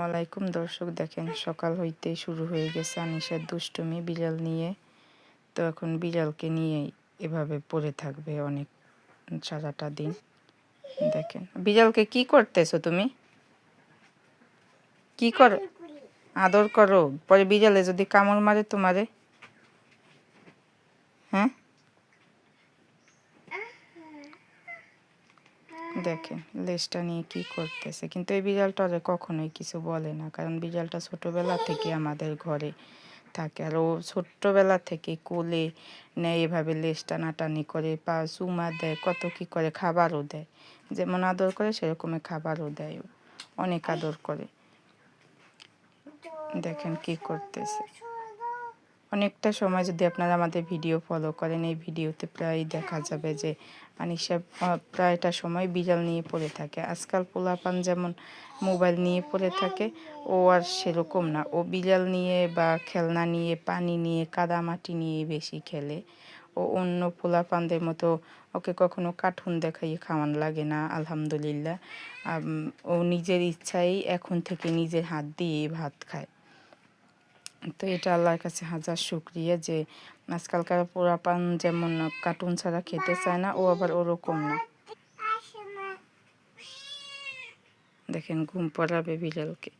আলাইকুম দর্শক, দেখেন সকাল হইতেই শুরু হয়ে গেছে আনিশার দুষ্টুমি বিড়াল নিয়ে। তো এখন বিড়ালকে নিয়েই এভাবে পড়ে থাকবে অনেক সারাটা দিন। দেখেন বিড়ালকে কি করতেছো তুমি? কি করো? আদর করো, পরে বিড়ালে যদি কামড় মারে তোমারে? হ্যাঁ, দেখেন লেজটা নিয়ে কি করতেছে, কিন্তু এই বিড়ালটা কখনোই কিছু বলে না, কারণ বিড়ালটা ছোটবেলা থেকে আমাদের ঘরে থাকে। আর ও ছোট্টবেলা থেকে কোলে নেয়, এভাবে লেজ টানাটানি করে, পা চুমা দেয়, কত কি করে, খাবারও দেয়। যেমন আদর করে সেরকমই খাবারও দেয়, অনেক আদর করে। দেখেন কি করতেছে। অনেকটা সময় যদি আপনারা আমাদের ভিডিও ফলো করেন, এই ভিডিওতে প্রায় দেখা যাবে যে আনিশা প্রায়টা সময় বিড়াল নিয়ে পড়ে থাকে। আজকাল পোলাপান যেমন মোবাইল নিয়ে পড়ে থাকে, ও আর সেরকম না। ও বিড়াল নিয়ে বা খেলনা নিয়ে, পানি নিয়ে, কাদামাটি নিয়ে বেশি খেলে। ও অন্য পোলাপানদের মতো ওকে কখনো কার্টুন দেখাইয়ে খাওয়ান লাগে না, আলহামদুলিল্লাহ। ও নিজের ইচ্ছাই এখন থেকে নিজের হাত দিয়ে ভাত খায়। তো এটা আল্লাহর কাছে হাজার শুকরিয়া যে আজকালকার পোলাপান যেমন কার্টুন ছাড়া খেতে চায় না, ও আবার ওরকম না। দেখেন ঘুম পড়াবে বিড়ালকে।